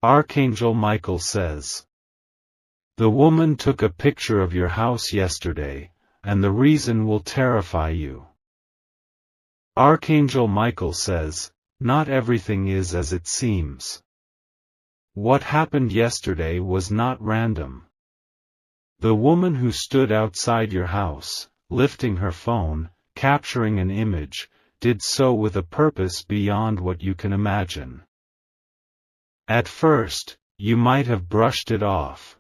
Archangel Michael says, "The woman took a picture of your house yesterday, and the reason will terrify you." Archangel Michael says, "Not everything is as it seems. What happened yesterday was not random. The woman who stood outside your house, lifting her phone, capturing an image, did so with a purpose beyond what you can imagine. At first, you might have brushed it off.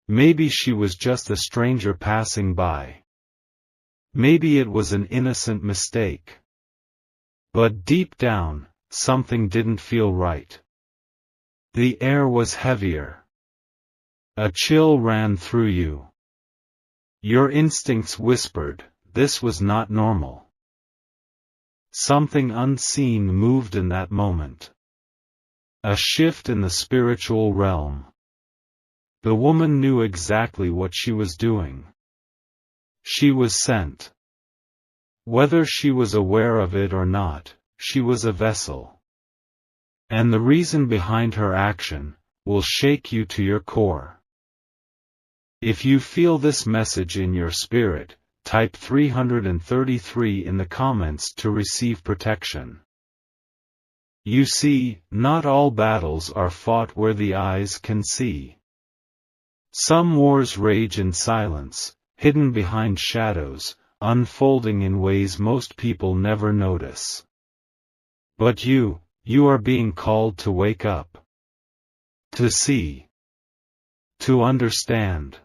Maybe she was just a stranger passing by. Maybe it was an innocent mistake. But deep down, something didn't feel right. The air was heavier. A chill ran through you. Your instincts whispered, this was not normal. Something unseen moved in that moment. A shift in the spiritual realm. The woman knew exactly what she was doing. She was sent. Whether she was aware of it or not, she was a vessel. And the reason behind her action will shake you to your core. If you feel this message in your spirit, type 333 in the comments to receive protection. You see, not all battles are fought where the eyes can see. Some wars rage in silence, hidden behind shadows, unfolding in ways most people never notice. But you are being called to wake up. To see. To understand.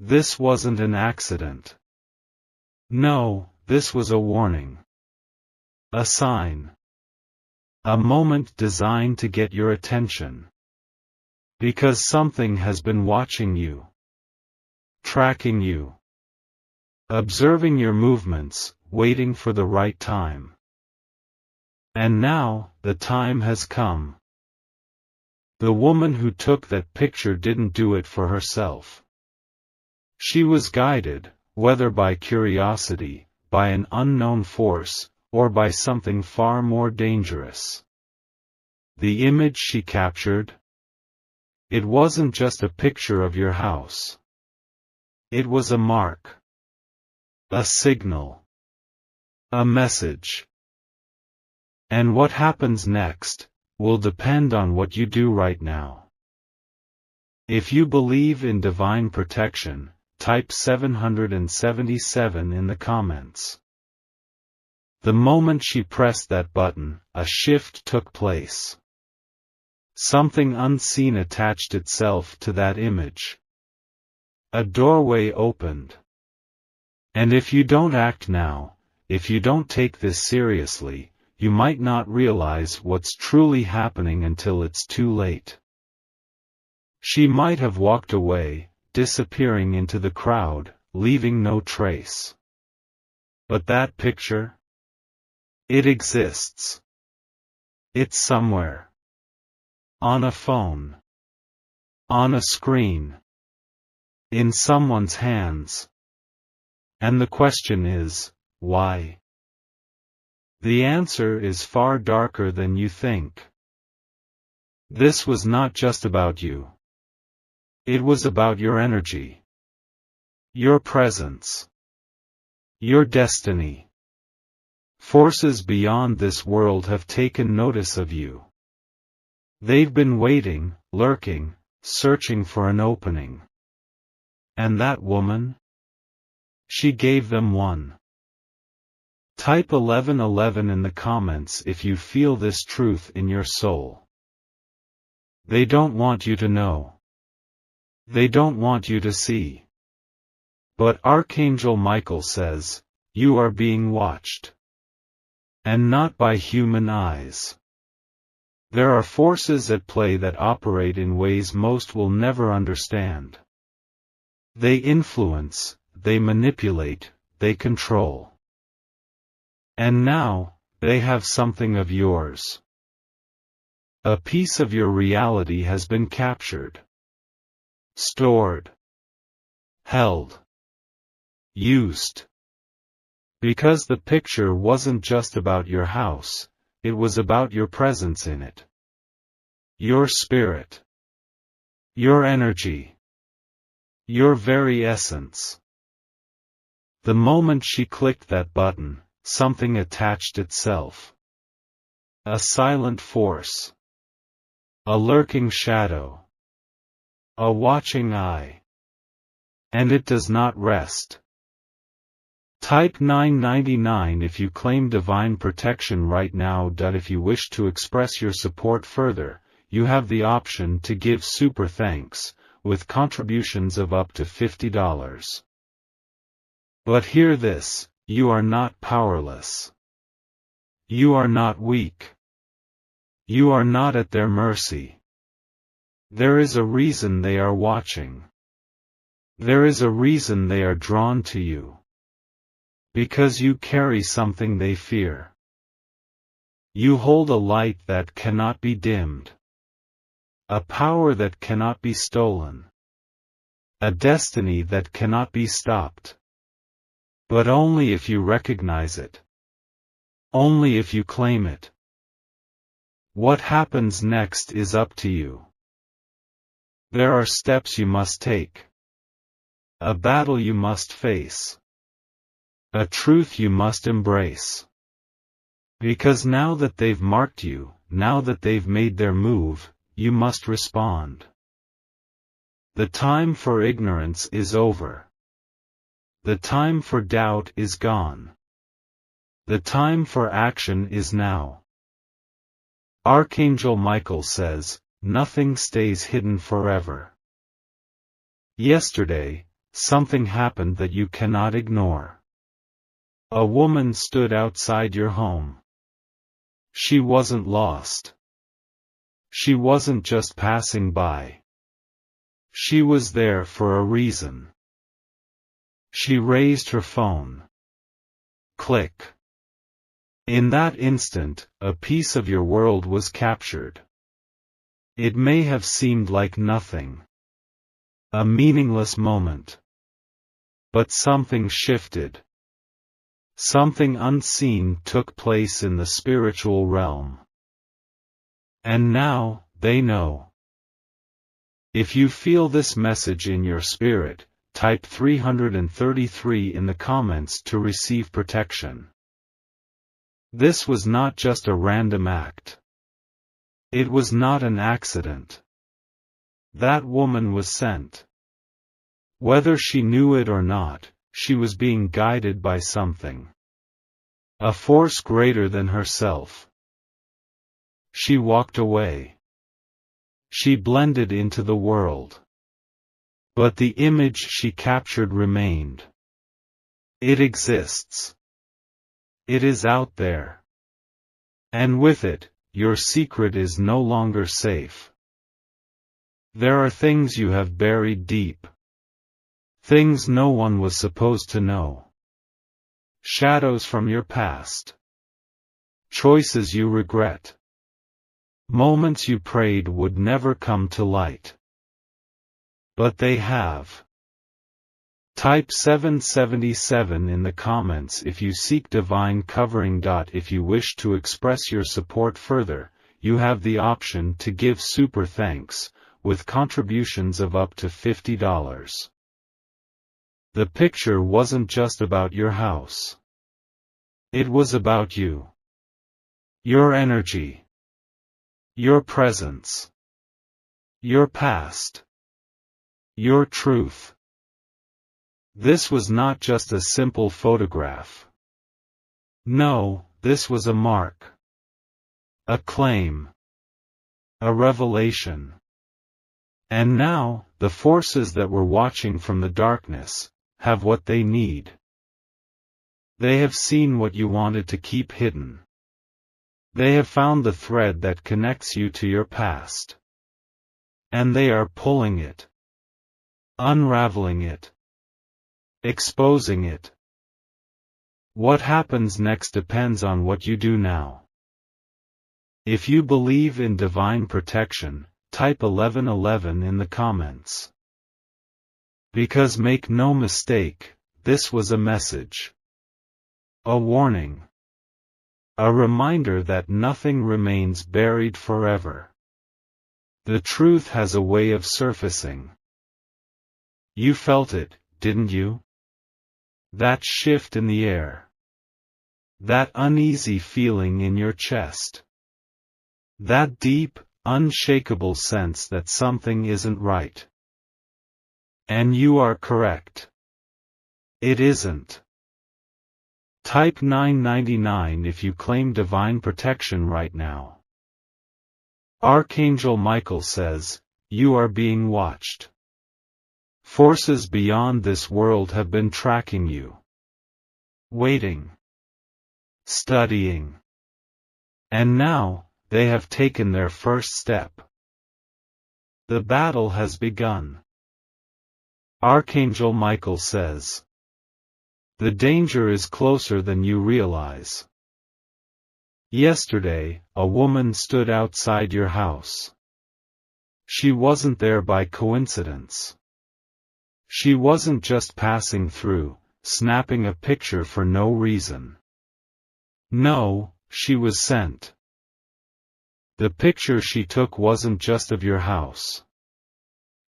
This wasn't an accident. No, this was a warning. A sign. A moment designed to get your attention. Because something has been watching you. Tracking you. Observing your movements, waiting for the right time. And now, the time has come. The woman who took that picture didn't do it for herself. She was guided, whether by curiosity, by an unknown force, or by something far more dangerous. The image she captured? It wasn't just a picture of your house. It was a mark. A signal. A message. And what happens next will depend on what you do right now. If you believe in divine protection, type 777 in the comments. The moment she pressed that button, a shift took place. Something unseen attached itself to that image. A doorway opened. And if you don't act now, if you don't take this seriously, you might not realize what's truly happening until it's too late. She might have walked away, disappearing into the crowd, leaving no trace. But that picture? It exists. It's somewhere. On a phone. On a screen. In someone's hands. And the question is, why? The answer is far darker than you think. This was not just about you. It was about your energy. Your presence. Your destiny. Forces beyond this world have taken notice of you. They've been waiting, lurking, searching for an opening. And that woman? She gave them one. Type 1111 in the comments if you feel this truth in your soul. They don't want you to know. They don't want you to see. But Archangel Michael says, you are being watched. And not by human eyes. There are forces at play that operate in ways most will never understand. They influence, they manipulate, they control. And now, they have something of yours. A piece of your reality has been captured. Stored. Held. Used. Because the picture wasn't just about your house, it was about your presence in it. your spirit, your energy, your very essence. The moment she clicked that button, something attached itself. A silent force. A lurking shadow. A watching eye. And it does not rest. Type 999 if you claim divine protection right now. If you wish to express your support further, you have the option to give super thanks, with contributions of up to $50. But hear this, you are not powerless. You are not weak. You are not at their mercy. There is a reason they are watching. There is a reason they are drawn to you. Because you carry something they fear. You hold a light that cannot be dimmed. A power that cannot be stolen. A destiny that cannot be stopped. But only if you recognize it. Only if you claim it. What happens next is up to you. There are steps you must take. A battle you must face. A truth you must embrace. Because now that they've marked you, now that they've made their move, you must respond. The time for ignorance is over. The time for doubt is gone. The time for action is now. Archangel Michael says, nothing stays hidden forever. Yesterday, something happened that you cannot ignore. A woman stood outside your home. She wasn't lost. She wasn't just passing by. She was there for a reason. She raised her phone. Click. In that instant, a piece of your world was captured. It may have seemed like nothing. A meaningless moment. But something shifted. Something unseen took place in the spiritual realm. And now, they know. If you feel this message in your spirit, type 333 in the comments to receive protection. This was not just a random act. It was not an accident. That woman was sent. Whether she knew it or not, she was being guided by something. A force greater than herself. She walked away. She blended into the world. But the image she captured remained. It exists. It is out there. And with it, your secret is no longer safe. There are things you have buried deep. Things no one was supposed to know. Shadows from your past. Choices you regret. Moments you prayed would never come to light. But they have. Type 777 in the comments if you seek divine covering. If you wish to express your support further, you have the option to give super thanks, with contributions of up to $50. The picture wasn't just about your house. It was about you. Your energy. Your presence. Your past. Your truth. This was not just a simple photograph. No, this was a mark. A claim. A revelation. And now, the forces that were watching from the darkness have what they need. They have seen what you wanted to keep hidden. They have found the thread that connects you to your past. And they are pulling it. Unraveling it. Exposing it. What happens next depends on what you do now. If you believe in divine protection, type 1111 in the comments. Because make no mistake, this was a message. A warning. A reminder that nothing remains buried forever. The truth has a way of surfacing. You felt it, didn't you? That shift in the air. That uneasy feeling in your chest. That deep, unshakable sense that something isn't right. And you are correct. It isn't. Type 999 if you claim divine protection right now. Archangel Michael says, you are being watched. Forces beyond this world have been tracking you. Waiting. Studying. And now, they have taken their first step. The battle has begun. Archangel Michael says, the danger is closer than you realize. Yesterday, a woman stood outside your house. She wasn't there by coincidence. She wasn't just passing through, snapping a picture for no reason. No, she was sent. The picture she took wasn't just of your house.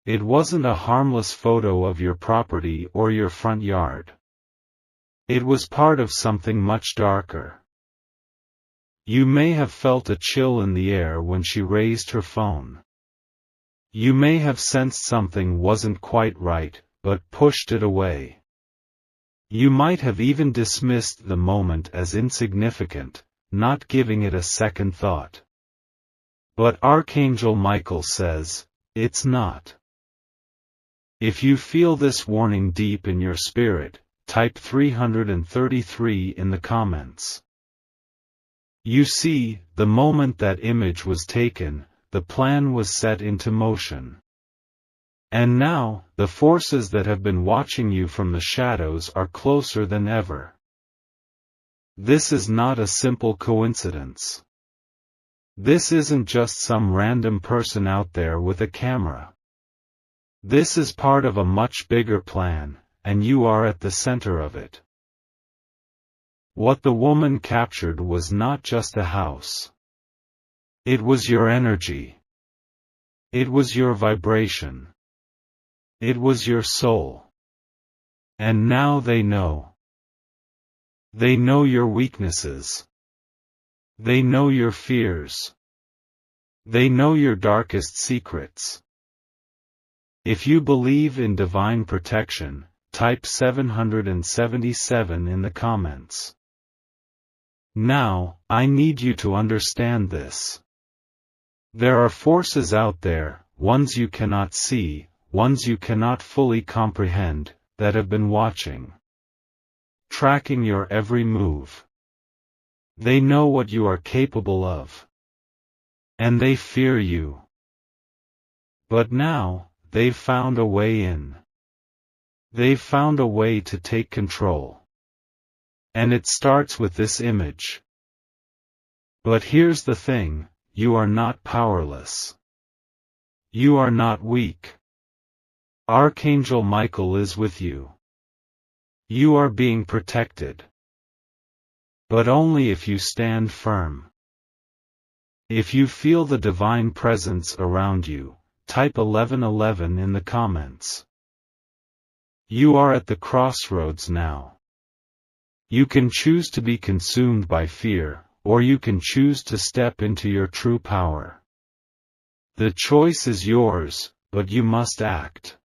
It wasn't a harmless photo of your property or your front yard. It was part of something much darker. You may have felt a chill in the air when she raised her phone. You may have sensed something wasn't quite right, but pushed it away. You might have even dismissed the moment as insignificant, not giving it a second thought. But Archangel Michael says, it's not. If you feel this warning deep in your spirit, type 333 in the comments. You see, the moment that image was taken, the plan was set into motion. And now, the forces that have been watching you from the shadows are closer than ever. This is not a simple coincidence. This isn't just some random person out there with a camera. This is part of a much bigger plan, and you are at the center of it. What the woman captured was not just a house. It was your energy. It was your vibration. It was your soul. And now they know. They know your weaknesses. They know your fears. They know your darkest secrets. If you believe in divine protection, type 777 in the comments. Now, I need you to understand this. There are forces out there, ones you cannot see, ones you cannot fully comprehend, that have been watching. Tracking your every move. They know what you are capable of. And they fear you. But now, they've found a way in. They've found a way to take control. And it starts with this image. But here's the thing, you are not powerless. You are not weak. Archangel Michael is with you. You are being protected. But only if you stand firm. If you feel the divine presence around you, type 1111 in the comments. You are at the crossroads now. You can choose to be consumed by fear, or you can choose to step into your true power. The choice is yours, but you must act.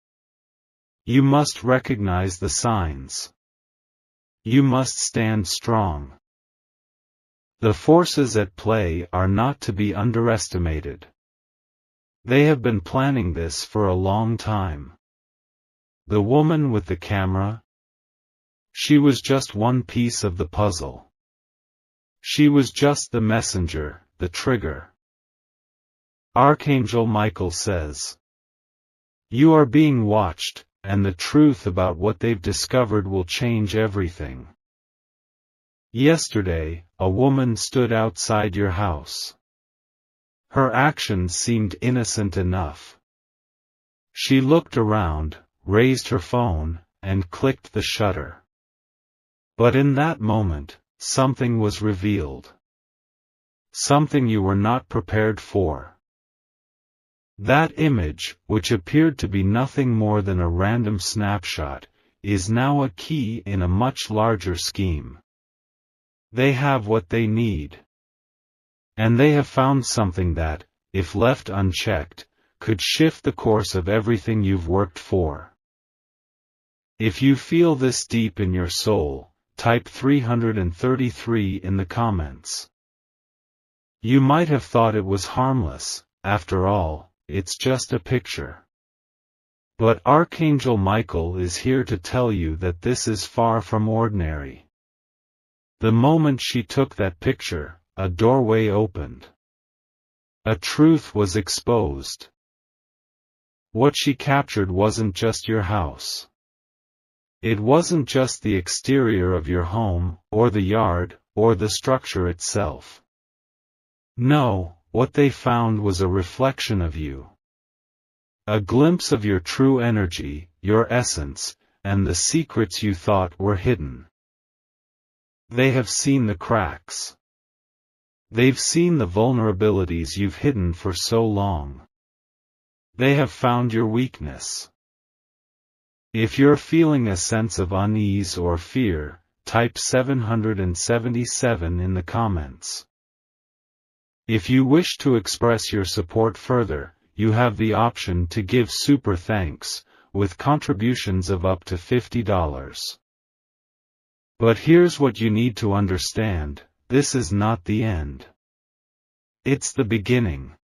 You must recognize the signs. You must stand strong. The forces at play are not to be underestimated. They have been planning this for a long time. The woman with the camera? She was just one piece of the puzzle. She was just the messenger, the trigger. Archangel Michael says, you are being watched, and the truth about what they've discovered will change everything. Yesterday, a woman stood outside your house. Her actions seemed innocent enough. She looked around, raised her phone, and clicked the shutter. But in that moment, something was revealed. Something you were not prepared for. That image, which appeared to be nothing more than a random snapshot, is now a key in a much larger scheme. They have what they need. And they have found something that, if left unchecked, could shift the course of everything you've worked for. If you feel this deep in your soul, type 333 in the comments. You might have thought it was harmless. After all, it's just a picture. But Archangel Michael is here to tell you that this is far from ordinary. The moment she took that picture, a doorway opened. A truth was exposed. What she captured wasn't just your house. It wasn't just the exterior of your home, or the yard, or the structure itself. No, what they found was a reflection of you. A glimpse of your true energy, your essence, and the secrets you thought were hidden. They have seen the cracks. They've seen the vulnerabilities you've hidden for so long. They have found your weakness. If you're feeling a sense of unease or fear, type 777 in the comments. If you wish to express your support further, you have the option to give super thanks, with contributions of up to $50. But here's what you need to understand: this is not the end. It's the beginning.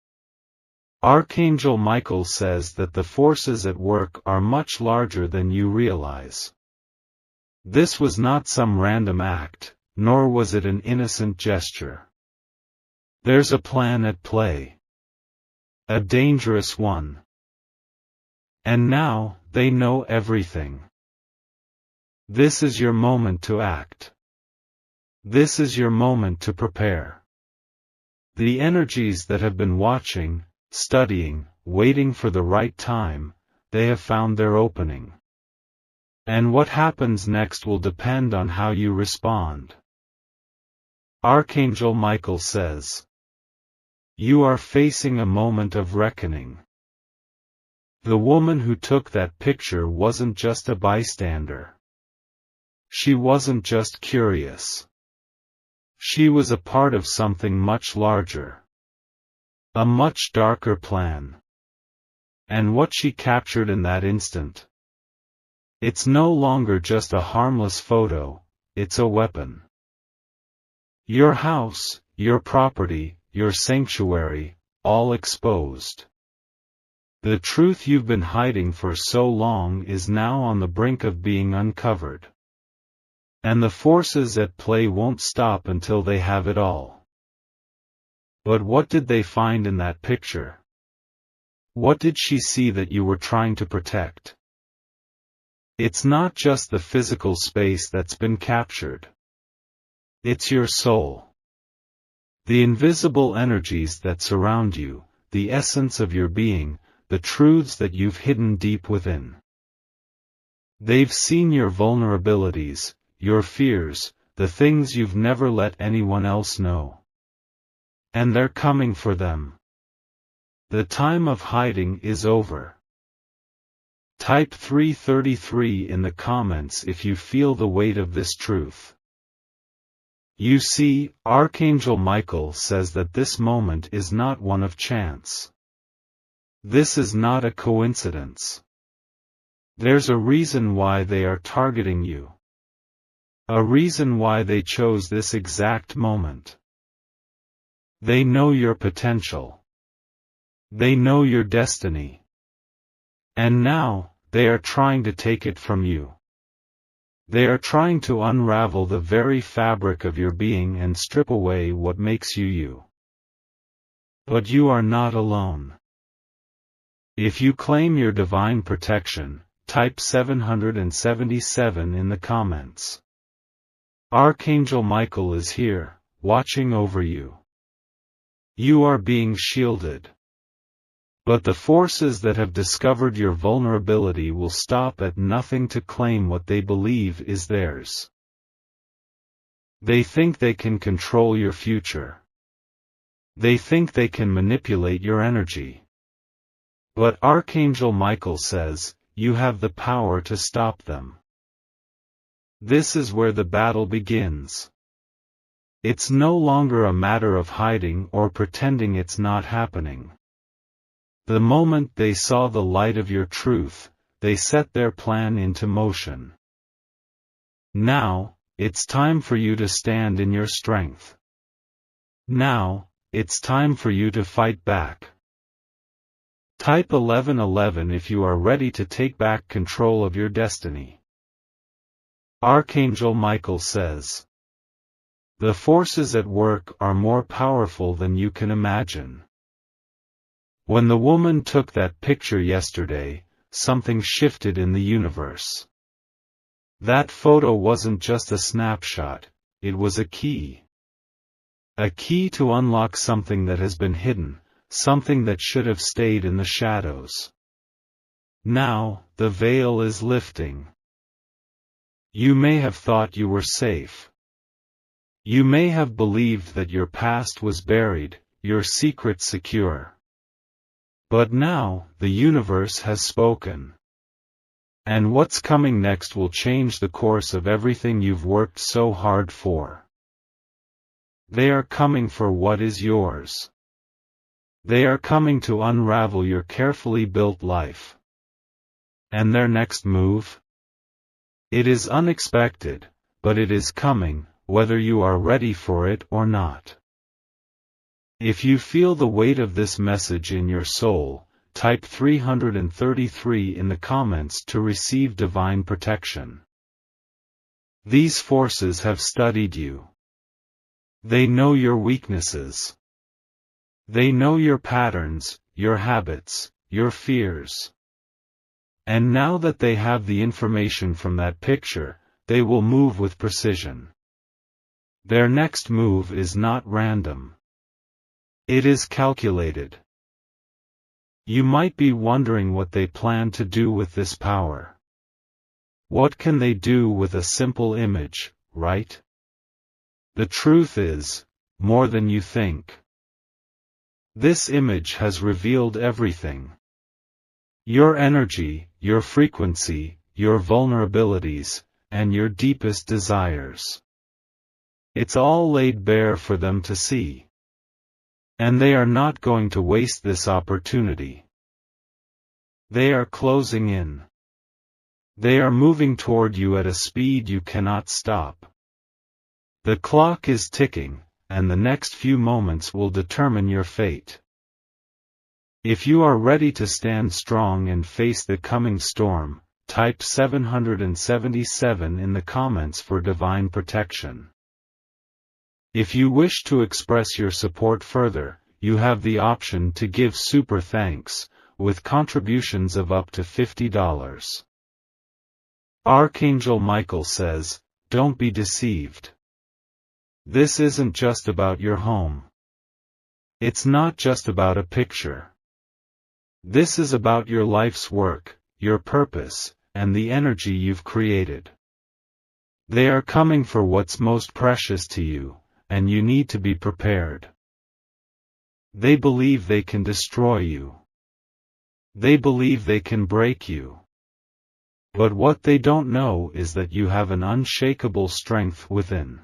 Archangel Michael says that the forces at work are much larger than you realize. This was not some random act, nor was it an innocent gesture. There's a plan at play. A dangerous one. And now, they know everything. This is your moment to act. This is your moment to prepare. The energies that have been watching, studying, waiting for the right time, they have found their opening. And what happens next will depend on how you respond. Archangel Michael says, you are facing a moment of reckoning. The woman who took that picture wasn't just a bystander. She wasn't just curious. She was a part of something much larger. A much darker plan. And what she captured in that instant. It's no longer just a harmless photo, it's a weapon. Your house, your property, your sanctuary, all exposed. The truth you've been hiding for so long is now on the brink of being uncovered. And the forces at play won't stop until they have it all. But what did they find in that picture? What did she see that you were trying to protect? It's not just the physical space that's been captured. It's your soul. The invisible energies that surround you, the essence of your being, the truths that you've hidden deep within. They've seen your vulnerabilities, your fears, the things you've never let anyone else know. And they're coming for them. The time of hiding is over. Type 333 in the comments if you feel the weight of this truth. You see, Archangel Michael says that this moment is not one of chance. This is not a coincidence. There's a reason why they are targeting you. A reason why they chose this exact moment. They know your potential. They know your destiny. And now, they are trying to take it from you. They are trying to unravel the very fabric of your being and strip away what makes you you. But you are not alone. If you claim your divine protection, type 777 in the comments. Archangel Michael is here, watching over you. You are being shielded. But the forces that have discovered your vulnerability will stop at nothing to claim what they believe is theirs. They think they can control your future. They think they can manipulate your energy. But Archangel Michael says, you have the power to stop them. This is where the battle begins. It's no longer a matter of hiding or pretending it's not happening. The moment they saw the light of your truth, they set their plan into motion. Now, it's time for you to stand in your strength. Now, it's time for you to fight back. Type 1111 if you are ready to take back control of your destiny. Archangel Michael says, the forces at work are more powerful than you can imagine. When the woman took that picture yesterday, something shifted in the universe. That photo wasn't just a snapshot, it was a key. A key to unlock something that has been hidden, something that should have stayed in the shadows. Now, the veil is lifting. You may have thought you were safe. You may have believed that your past was buried, your secret secure. But now, the universe has spoken. And what's coming next will change the course of everything you've worked so hard for. They are coming for what is yours. They are coming to unravel your carefully built life. And their next move? It is unexpected, but it is coming, whether you are ready for it or not. If you feel the weight of this message in your soul, type 333 in the comments to receive divine protection. These forces have studied you. They know your weaknesses. They know your patterns, your habits, your fears. And now that they have the information from that picture, they will move with precision. Their next move is not random. It is calculated. You might be wondering what they plan to do with this power. What can they do with a simple image, right? The truth is, more than you think. This image has revealed everything. Your energy, your frequency, your vulnerabilities, and your deepest desires. It's all laid bare for them to see. And they are not going to waste this opportunity. They are closing in. They are moving toward you at a speed you cannot stop. The clock is ticking, and the next few moments will determine your fate. If you are ready to stand strong and face the coming storm, type 777 in the comments for divine protection. If you wish to express your support further, you have the option to give super thanks, with contributions of up to $50. Archangel Michael says, don't be deceived. This isn't just about your home. It's not just about a picture. This is about your life's work, your purpose, and the energy you've created. They are coming for what's most precious to you, and you need to be prepared. They believe they can destroy you. They believe they can break you. But what they don't know is that you have an unshakable strength within.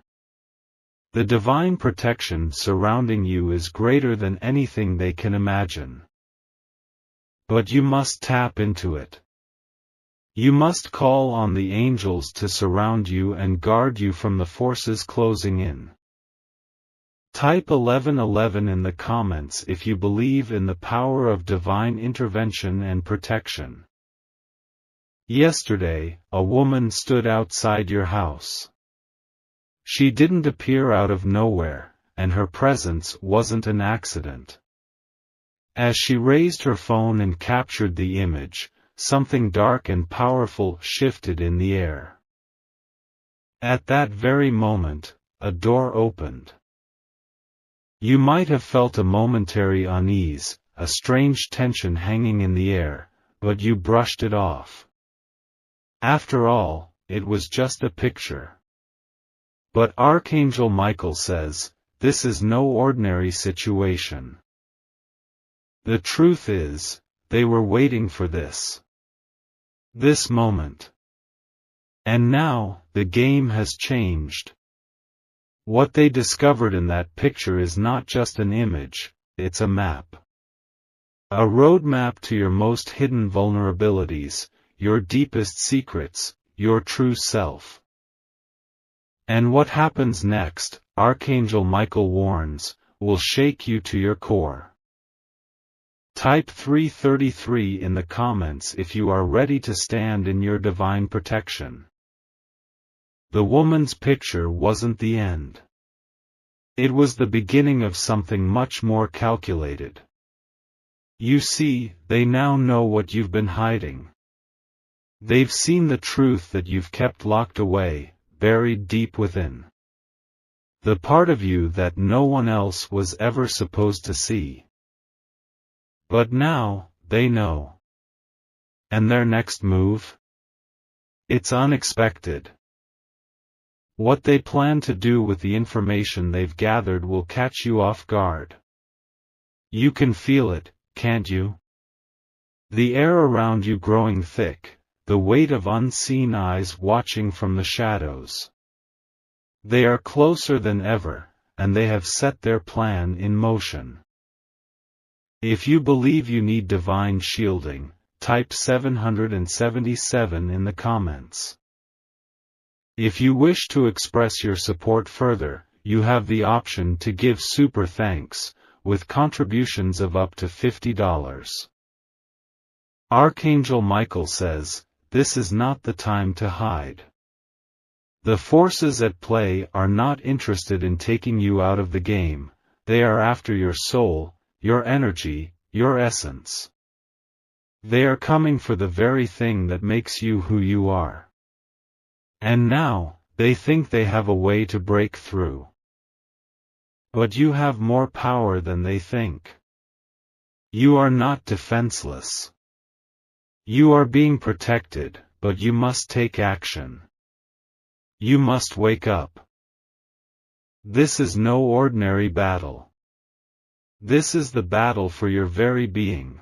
The divine protection surrounding you is greater than anything they can imagine. But you must tap into it. You must call on the angels to surround you and guard you from the forces closing in. Type 1111 in the comments if you believe in the power of divine intervention and protection. Yesterday, a woman stood outside your house. She didn't appear out of nowhere, and her presence wasn't an accident. As she raised her phone and captured the image, something dark and powerful shifted in the air. At that very moment, a door opened. You might have felt a momentary unease, a strange tension hanging in the air, but you brushed it off. After all, it was just a picture. But Archangel Michael says, this is no ordinary situation. The truth is, they were waiting for this moment. And now, the game has changed. What they discovered in that picture is not just an image, it's a map. A roadmap to your most hidden vulnerabilities, your deepest secrets, your true self. And what happens next, Archangel Michael warns, will shake you to your core. Type 333 in the comments if you are ready to stand in your divine protection. The woman's picture wasn't the end. It was the beginning of something much more calculated. You see, they now know what you've been hiding. They've seen the truth that you've kept locked away, buried deep within. The part of you that no one else was ever supposed to see. But now, they know. And their next move? It's unexpected. What they plan to do with the information they've gathered will catch you off guard. You can feel it, can't you? The air around you growing thick, the weight of unseen eyes watching from the shadows. They are closer than ever, and they have set their plan in motion. If you believe you need divine shielding, type 777 in the comments. If you wish to express your support further, you have the option to give super thanks, with contributions of up to $50. Archangel Michael says, this is not the time to hide. The forces at play are not interested in taking you out of the game, they are after your soul, your energy, your essence. They are coming for the very thing that makes you who you are. And now, they think they have a way to break through. But you have more power than they think. You are not defenseless. You are being protected, but you must take action. You must wake up. This is no ordinary battle. This is the battle for your very being.